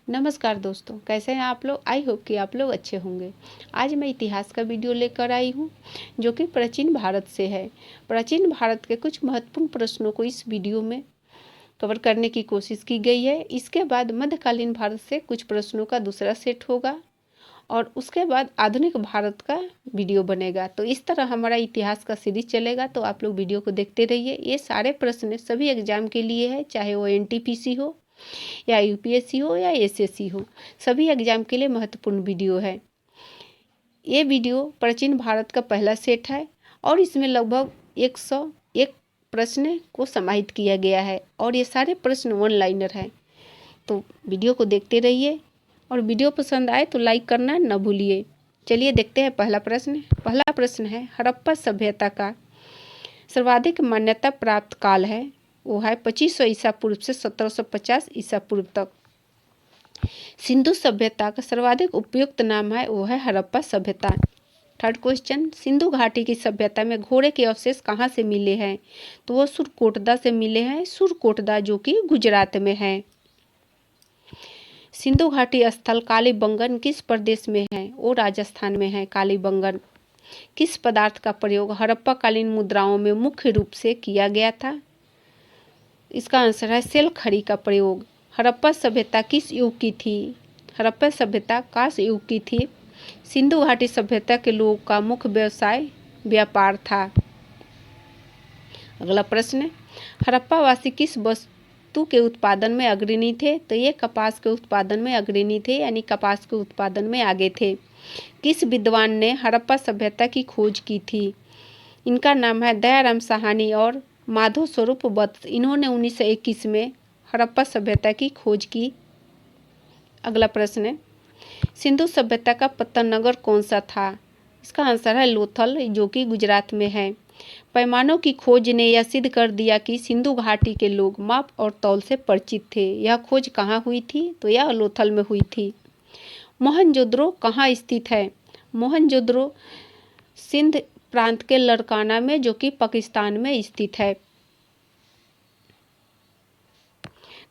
नमस्कार दोस्तों, कैसे हैं आप लोग। आई होप कि आप लोग अच्छे होंगे। आज मैं इतिहास का वीडियो लेकर आई हूँ जो कि प्राचीन भारत से है। प्राचीन भारत के कुछ महत्वपूर्ण प्रश्नों को इस वीडियो में कवर करने की कोशिश की गई है। इसके बाद मध्यकालीन भारत से कुछ प्रश्नों का दूसरा सेट होगा और उसके बाद आधुनिक भारत का वीडियो बनेगा। तो इस तरह हमारा इतिहास का सीरीज चलेगा, तो आप लोग वीडियो को देखते रहिए। ये सारे प्रश्न सभी एग्जाम के लिए है, चाहे वो एनटीपीसी हो या यूपीएससी हो या एसएससी हो, सभी एग्जाम के लिए महत्वपूर्ण वीडियो है। ये वीडियो प्राचीन भारत का पहला सेट है और इसमें लगभग 101 प्रश्न को समाहित किया गया है और ये सारे प्रश्न वन लाइनर हैं। तो वीडियो को देखते रहिए और वीडियो पसंद आए तो लाइक करना न भूलिए। चलिए देखते हैं पहला प्रश्न। पहला प्रश्न है, हड़प्पा सभ्यता का सर्वाधिक मान्यता प्राप्त काल है वो है 2500 ईसा पूर्व से 1750 ईसा पूर्व तक। सिंधु सभ्यता का सर्वाधिक उपयुक्त नाम है वो है हड़प्पा सभ्यता। थर्ड क्वेश्चन, सिंधु घाटी की सभ्यता में घोड़े के अवशेष कहाँ से मिले हैं? तो वो सुरकोटदा से मिले हैं। सुरकोटदा जो कि गुजरात में है। सिंधु घाटी स्थल कालीबंगन किस प्रदेश में है? वो राजस्थान में है कालीबंगन। किस पदार्थ का प्रयोग हड़प्पा कालीन मुद्राओं में मुख्य रूप से किया गया था? इसका आंसर है सेल खड़ी का प्रयोग। हड़प्पा सभ्यता किस युग की थी? हड़प्पा सभ्यता कांस्य युग की थी। सिंधु घाटी सभ्यता के लोगों का मुख्य व्यवसाय व्यापार था। अगला प्रश्न, हड़प्पा वासी किस वस्तु के उत्पादन में अग्रणी थे? तो ये कपास के उत्पादन में अग्रणी थे, यानी कपास के उत्पादन में आगे थे। किस विद्वान ने हड़प्पा सभ्यता की खोज की थी? इनका नाम है दयाराम साहनी और माधव स्वरूप वत्स। इन्होंने 1921 में हड़प्पा सभ्यता की खोज की। अगला प्रश्न, सिंधु सभ्यता का पतन नगर कौन सा था? इसका आंसर है लोथल, जो कि गुजरात में है। पैमानों की खोज ने यह सिद्ध कर दिया कि सिंधु घाटी के लोग माप और तौल से परिचित थे। यह खोज कहाँ हुई थी? तो यह लोथल में हुई थी। मोहनजोदड़ो कहाँ स्थित है? मोहनजोदड़ो सिंध प्रांत के लड़काना में, जो कि पाकिस्तान में स्थित है।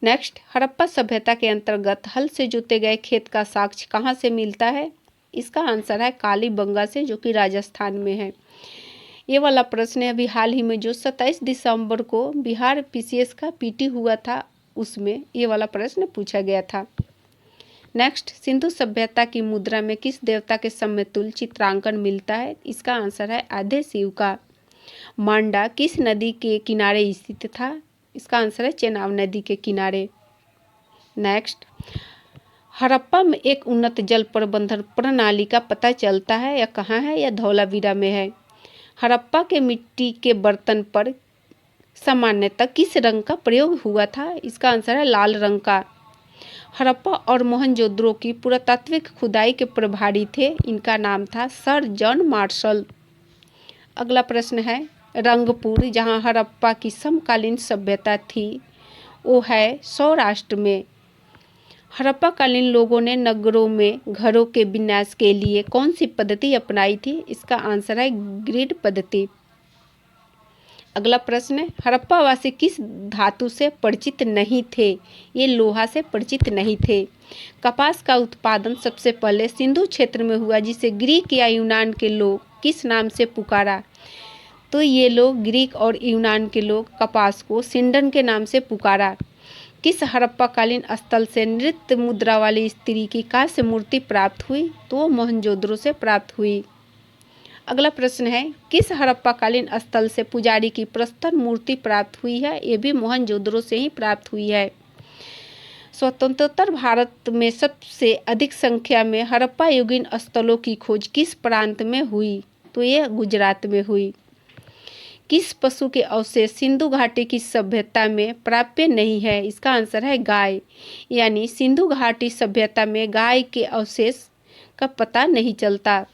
नेक्स्ट, हड़प्पा सभ्यता के अंतर्गत हल से जोते गए खेत का साक्ष्य कहाँ से मिलता है? इसका आंसर है कालीबंगा से, जो कि राजस्थान में है। ये वाला प्रश्न अभी हाल ही में जो 27 दिसंबर को बिहार पीसीएस का पीटी हुआ था, उसमें ये वाला प्रश्न पूछा गया था। नेक्स्ट, सिंधु सभ्यता की मुद्रा में किस देवता के समतुल्य चित्रांकन मिलता है? इसका आंसर है आधे शिव का। मांडा किस नदी के किनारे स्थित था? इसका आंसर है चेनाब नदी के किनारे। नेक्स्ट, हड़प्पा में एक उन्नत जल प्रबंधन प्रणाली का पता चलता है, या कहाँ है? या धौलावीरा में है। हड़प्पा के मिट्टी के बर्तन पर सामान्यतः किस रंग का प्रयोग हुआ था? इसका आंसर है लाल रंग का। हड़प्पा और मोहनजोदड़ो की पुरातात्विक खुदाई के प्रभारी थे, इनका नाम था सर जॉन मार्शल। अगला प्रश्न है, रंगपुर जहां हड़प्पा की समकालीन सभ्यता थी वो है सौराष्ट्र में। हड़प्पा कालीन लोगों ने नगरों में घरों के विन्यास के लिए कौन सी पद्धति अपनाई थी? इसका आंसर है ग्रिड पद्धति। अगला प्रश्न है, हड़प्पा वासी किस धातु से परिचित नहीं थे? ये लोहा से परिचित नहीं थे। कपास का उत्पादन सबसे पहले सिंधु क्षेत्र में हुआ, जिसे ग्रीक या यूनान के लोग किस नाम से पुकारा? तो ये लोग ग्रीक और यूनान के लोग कपास को सिंडन के नाम से पुकारा। किस हड़प्पा कालीन स्थल से नृत्य मुद्रा वाली स्त्री की कांस्य मूर्ति प्राप्त हुई? तो वो मोहनजोदड़ो से प्राप्त हुई। अगला प्रश्न है, किस हड़प्पा कालीन स्थल से पुजारी की प्रस्तर मूर्ति प्राप्त हुई है? ये भी मोहनजोदड़ो से ही प्राप्त हुई है। स्वतंत्रोत्तर भारत में सबसे अधिक संख्या में हड़प्पा युगीन स्थलों की खोज किस प्रांत में हुई? तो ये गुजरात में हुई। किस पशु के अवशेष सिंधु घाटी की सभ्यता में प्राप्य नहीं है? इसका आंसर है गाय, यानी सिंधु घाटी सभ्यता में गाय के अवशेष का पता नहीं चलता।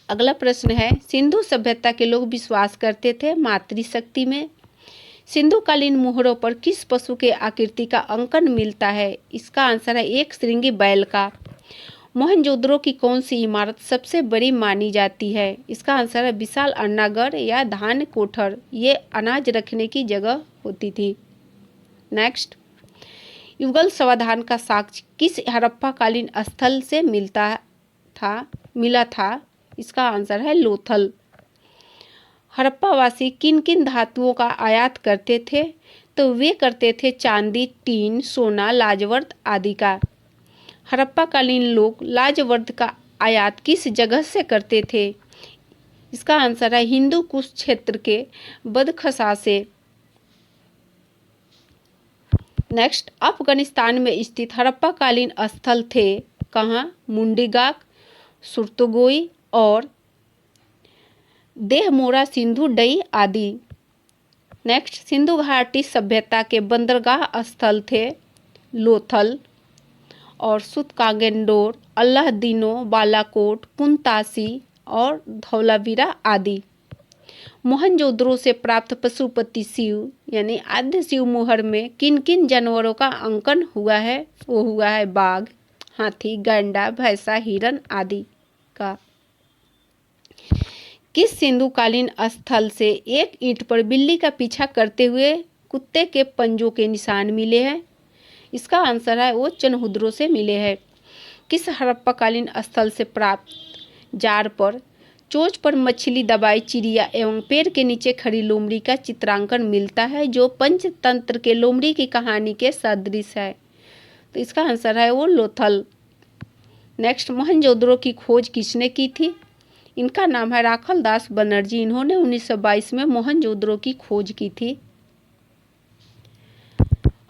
अगला प्रश्न है, सिंधु सभ्यता के लोग विश्वास करते थे मातृशक्ति में। सिंधुकालीन मोहरों पर किस पशु के आकृति का अंकन मिलता है? इसका आंसर है एक श्रृंगी बैल का। मोहनजोदड़ो की कौन सी इमारत सबसे बड़ी मानी जाती है? इसका आंसर है विशाल अन्नागढ़ या धान कोठर। ये अनाज रखने की जगह होती थी। नेक्स्ट, युगल समाधान का साक्ष्य किस हड़प्पा कालीन स्थल से मिला था? इसका आंसर है लोथल। हड़प्पावासी किन किन धातुओं का आयात करते थे? तो वे करते थे चांदी, टीन, सोना, लाजवर्द आदि का। हड़प्पा कालीन लोग लाजवर्द का आयात किस जगह से करते थे? इसका आंसर है हिंदू कुश क्षेत्र के बदखसा से। नेक्स्ट, अफगानिस्तान में स्थित हड़प्पा कालीन स्थल थे कहाँ? मुंडीगाक, सुरतोगोई और देहमोरा सिंधु डई आदि। नेक्स्ट, सिंधु घाटी सभ्यता के बंदरगाह स्थल थे लोथल और सुतकागेंडोर, अल्लाहदीनो, बालाकोट, कुंतासी और धौलावीरा आदि। मोहनजोदड़ो से प्राप्त पशुपति शिव यानी आद्य शिव मोहर में किन किन जानवरों का अंकन हुआ है? वो हुआ है बाघ, हाथी, गैंडा, भैंसा, हिरन आदि का। किस सिंधुकालीन स्थल से एक ईंट पर बिल्ली का पीछा करते हुए कुत्ते के पंजों के निशान मिले हैं? इसका आंसर है वो चनहुद्रो से मिले हैं। किस हड़प्पाकालीन स्थल से प्राप्त जार पर चोंच पर मछली, दबाई चिड़िया एवं पेड़ के नीचे खड़ी लोमड़ी का चित्रांकन मिलता है जो पंचतंत्र के लोमड़ी की कहानी के सदृश है? तो इसका आंसर है वो लोथल। नेक्स्ट, मोहनजोदड़ो की खोज किसने की थी? इनका नाम है राखल दास बनर्जी। इन्होंने 1922 में मोहनजोदड़ो की खोज की थी।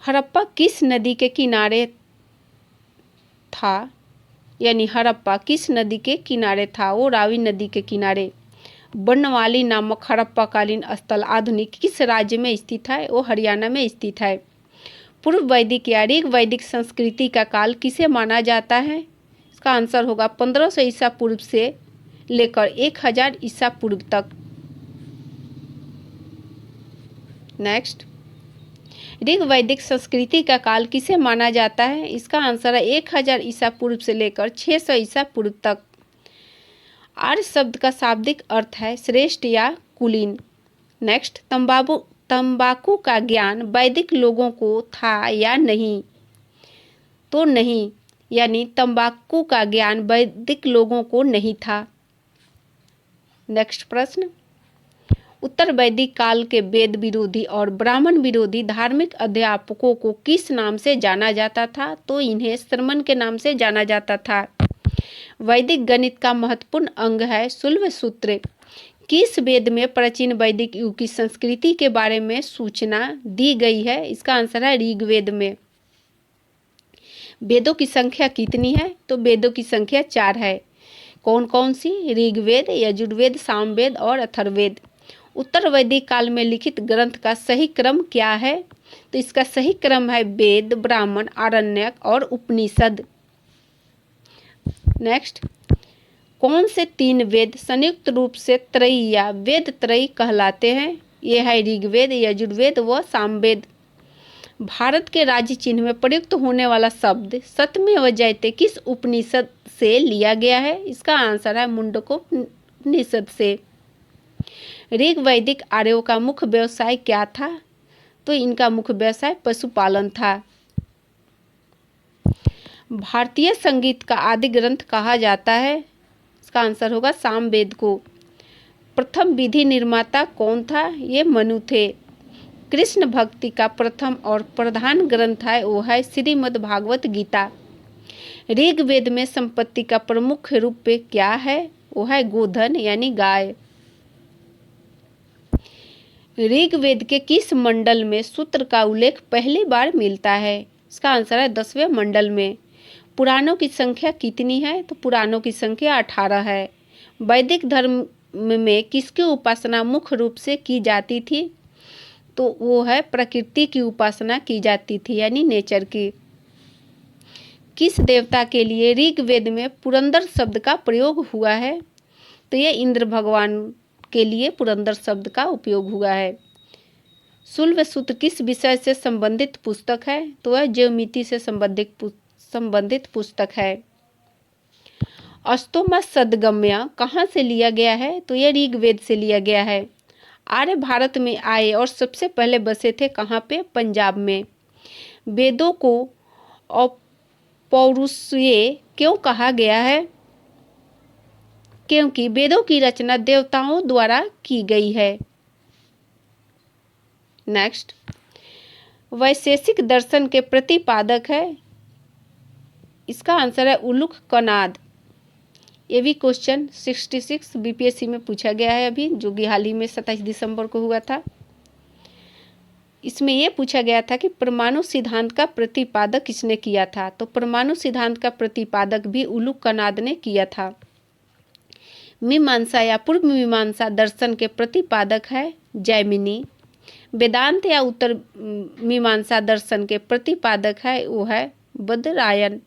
हड़प्पा किस नदी के किनारे था? यानी हड़प्पा किस नदी के किनारे था? वो रावी नदी के किनारे। बनवाली नामक हड़प्पाकालीन स्थल आधुनिक किस राज्य में स्थित है? वो हरियाणा में स्थित है। पूर्व वैदिक या ऋग वैदिक संस्कृति का काल किसे माना जाता है? इसका आंसर होगा 1500 ईसा पूर्व से लेकर 1000 ईसा पूर्व तक। नेक्स्ट, ऋग वैदिक संस्कृति का काल किसे माना जाता है? इसका आंसर है 1000 ईसा पूर्व से लेकर 600 ईसा पूर्व तक। आर्य शब्द का शाब्दिक अर्थ है श्रेष्ठ या कुलीन। नेक्स्ट, तंबाकू का ज्ञान वैदिक लोगों को था या नहीं? तो नहीं, यानी तंबाकू का ज्ञान वैदिक लोगों को नहीं था। नेक्स्ट प्रश्न, उत्तर वैदिक काल के वेद विरोधी और ब्राह्मण विरोधी धार्मिक अध्यापकों को किस नाम से जाना जाता था? तो इन्हें श्रमण के नाम से जाना जाता था। वैदिक गणित का महत्वपूर्ण अंग है शुल्ब सूत्र। किस वेद में प्राचीन वैदिक युग की संस्कृति के बारे में सूचना दी गई है? इसका आंसर है ऋग्वेद में। वेदों की संख्या कितनी है? तो वेदों की संख्या 4 है। कौन कौन सी? ऋग्वेद, यजुर्वेद, सामवेद और अथर्ववेद। उत्तर वैदिक काल में लिखित ग्रंथ का सही क्रम क्या है? तो इसका सही क्रम है वेद, ब्राह्मण, आरण्यक और उपनिषद। नेक्स्ट, कौन से 3 वेद संयुक्त रूप से त्रयी या वेद त्रयी कहलाते हैं? ये है ऋग्वेद, यजुर्वेद व सामवेद। भारत के राज्य चिन्ह में प्रयुक्त होने वाला शब्द सत्यमेव जयते किस उपनिषद से लिया गया है? इसका आंसर है मुंडकोपनिषद से। ऋग वैदिक आर्यों का मुख्य व्यवसाय क्या था? तो इनका मुख्य व्यवसाय पशुपालन था। भारतीय संगीत का आदि ग्रंथ कहा जाता है? इसका आंसर होगा सामवेद को। प्रथम विधि निर्माता कौन था? ये मनु थे। कृष्ण भक्ति का प्रथम और प्रधान ग्रंथ है वो है श्रीमद् भागवत गीता। ऋग्वेद में संपत्ति का प्रमुख रूप क्या है? वो है गोधन यानी गाय। ऋग्वेद के किस मंडल में सूत्र का उल्लेख पहली बार मिलता है? इसका आंसर है 10वें मंडल में। पुराणों की संख्या कितनी है? तो पुराणों की संख्या 18 है। वैदिक धर्म में किसकी उपासना मुख्य रूप से की जाती थी? तो वो है प्रकृति की उपासना की जाती थी यानी नेचर की। किस देवता के लिए ऋग्वेद में पुरंदर शब्द का प्रयोग हुआ है? तो ये इंद्र भगवान के लिए पुरंदर शब्द का उपयोग हुआ है। शुल्ब सूत्र किस विषय से संबंधित पुस्तक है? तो वह ज्योमिति से संबंधित पुस्तक है। अष्टोमा सदगम्य कहाँ से लिया गया है? तो यह ऋग्वेद से लिया गया है। आर्य भारत में आए और सबसे पहले बसे थे कहाँ पे? पंजाब में। वेदों को अपौरुषीय क्यों कहा गया है? क्योंकि वेदों की रचना देवताओं द्वारा की गई है। नेक्स्ट, वैशेषिक दर्शन के प्रतिपादक है, इसका आंसर है उलूक कनाद। ये भी क्वेश्चन 66 बीपीएससी में पूछा गया है अभी, जो कि हाल ही में 27 दिसंबर को हुआ था। इसमें यह पूछा गया था कि परमाणु सिद्धांत का प्रतिपादक किसने किया था? तो परमाणु सिद्धांत का प्रतिपादक भी उलूक कनाद ने किया था। मीमांसा या पूर्व मीमांसा दर्शन के प्रतिपादक है जैमिनी। वेदांत या उत्तर मीमांसा दर्शन के प्रतिपादक है वो है बदरायन।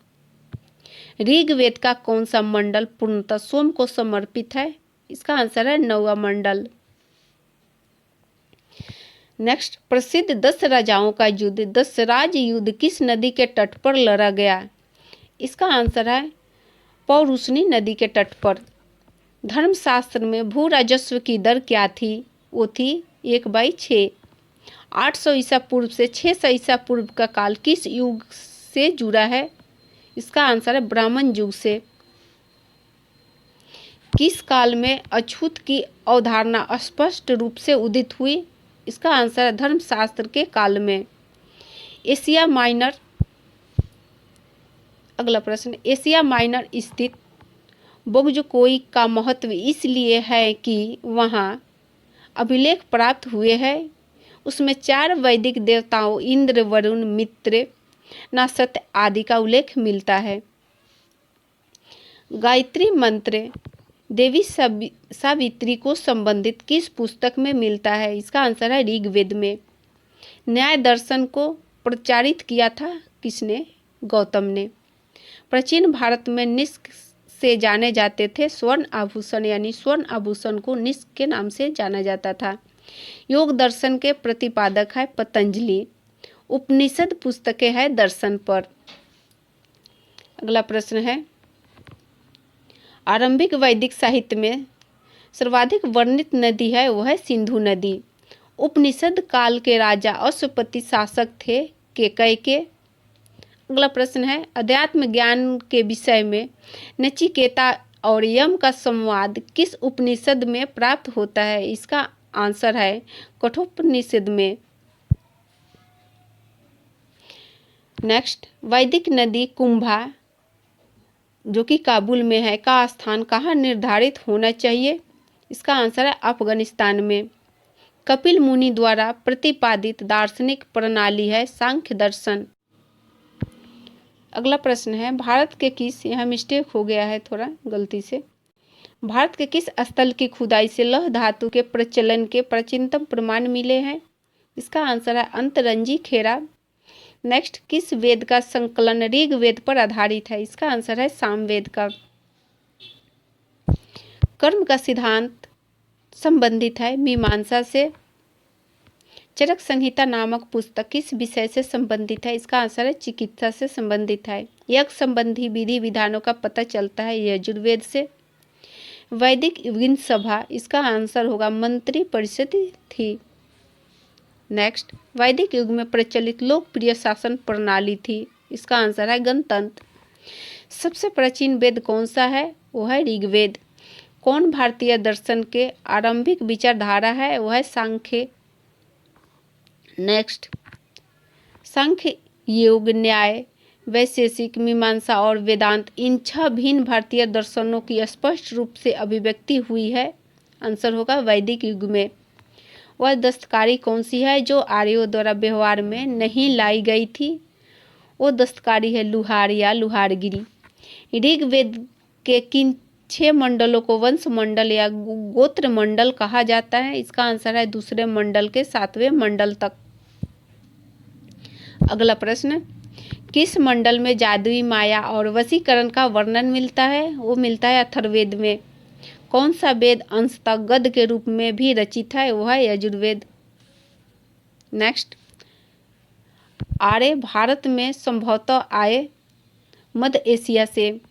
ऋग्वेद का कौन सा मंडल पूर्णतः सोम को समर्पित है? इसका आंसर है 9वां मंडल। नेक्स्ट, प्रसिद्ध 10 राजाओं का युद्ध दशराज युद्ध किस नदी के तट पर लड़ा गया? इसका आंसर है पौरुषनी नदी के तट पर। धर्मशास्त्र में भू राजस्व की दर क्या थी? वो थी 1/6। 800 ईसा पूर्व से 600 ईसा पूर्व का काल किस युग से जुड़ा है? इसका आंसर है ब्राह्मण युग से। किस काल में अछूत की अवधारणा स्पष्ट रूप से उदित हुई? इसका आंसर है धर्मशास्त्र के काल में। एशिया माइनर, अगला प्रश्न, एशिया माइनर स्थित बोगजोकोई का महत्व इसलिए है कि वहाँ अभिलेख प्राप्त हुए हैं। उसमें 4 वैदिक देवताओं इंद्र, वरुण, मित्र, नासत्य आदि का उल्लेख मिलता है। गायत्री मंत्र देवी सावित्री को संबंधित किस पुस्तक में मिलता है? इसका आंसर है ऋग्वेद में। न्याय दर्शन को प्रचारित किया था किसने? गौतम ने। प्राचीन भारत में निष्क से जाने जाते थे स्वर्ण आभूषण, यानी स्वर्ण आभूषण को निष्क के नाम से जाना जाता था। योग दर्शन के प्रतिपादक है पतंजलि। उपनिषद पुस्तकें है दर्शन पर। अगला प्रश्न है, आरंभिक वैदिक साहित्य में सर्वाधिक वर्णित नदी है वह है सिंधु नदी। उपनिषद काल के राजा अश्वपति शासक थे केकय के। अगला प्रश्न है, अध्यात्म ज्ञान के विषय में नचिकेता और यम का संवाद किस उपनिषद में प्राप्त होता है? इसका आंसर है कठोपनिषद में। नेक्स्ट, वैदिक नदी कुंभा जो कि काबुल में है का स्थान कहाँ निर्धारित होना चाहिए? इसका आंसर है अफगानिस्तान में। कपिल मुनि द्वारा प्रतिपादित दार्शनिक प्रणाली है सांख्य दर्शन। अगला प्रश्न है, भारत के किस, यहाँ मिस्टेक हो गया है थोड़ा गलती से, भारत के किस स्थल की खुदाई से लौह धातु के प्रचलन के प्राचीनतम प्रमाण मिले हैं? इसका आंसर है अंतरंजी खेरा। नेक्स्ट, किस वेद का संकलन ऋग्वेद पर आधारित है? इसका आंसर है सामवेद का। कर्म का सिद्धांत संबंधित है मीमांसा से। चरक संहिता नामक पुस्तक किस विषय से संबंधित है? इसका आंसर है चिकित्सा से संबंधित है। यज्ञ संबंधी विधि विधानों का पता चलता है यजुर्वेद से। वैदिक युगीन सभा, इसका आंसर होगा मंत्री परिषद थी। नेक्स्ट, वैदिक युग में प्रचलित लोकप्रिय शासन प्रणाली थी। इसका आंसर है गणतंत्र। सबसे प्राचीन वेद कौन सा है? वो है ऋग्वेद। कौन भारतीय दर्शन के आरंभिक विचारधारा है? वो है सांख्य। नेक्स्ट, सांख्य, योग, न्याय, वैशेषिक, मीमांसा और वेदांत, इन 6 भिन्न भारतीय दर्शनों की स्पष्ट रूप से अभिव्यक्ति हुई है। आंसर होगा वैदिक युग में। वह दस्तकारी कौन सी है जो आर्यों द्वारा व्यवहार में नहीं लाई गई थी? वो दस्तकारी है लुहार या लुहारगिरी। ऋग्वेद के किन 6 मंडलों को वंश मंडल या गोत्र मंडल कहा जाता है? इसका आंसर है दूसरे मंडल के 7वें मंडल तक। अगला प्रश्न, किस मंडल में जादुई माया और वशीकरण का वर्णन मिलता है? वो मिलता है अथर्ववेद में। कौन सा वेद अंशतः गद्य के रूप में भी रचित है? वह है यजुर्वेद। नेक्स्ट, आर्य भारत में संभवतः आए मध्य एशिया से।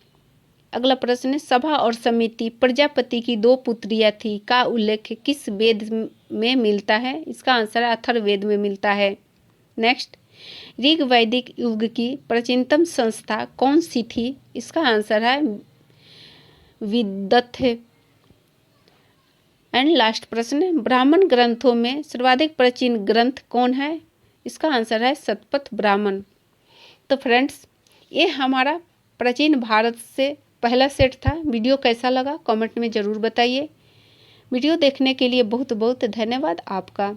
अगला प्रश्न, सभा और समिति प्रजापति की 2 पुत्रियां थी का उल्लेख किस वेद में मिलता है? इसका आंसर है अथर्ववेद में मिलता है। नेक्स्ट, ऋग वैदिक युग की प्राचीनतम संस्था कौन सी थी? इसका आंसर है विदथ। एंड लास्ट प्रश्न, ब्राह्मण ग्रंथों में सर्वाधिक प्राचीन ग्रंथ कौन है? इसका आंसर है शतपथ ब्राह्मण। तो फ्रेंड्स, ये हमारा प्राचीन भारत से पहला सेट था। वीडियो कैसा लगा कमेंट में ज़रूर बताइए। वीडियो देखने के लिए बहुत बहुत धन्यवाद आपका।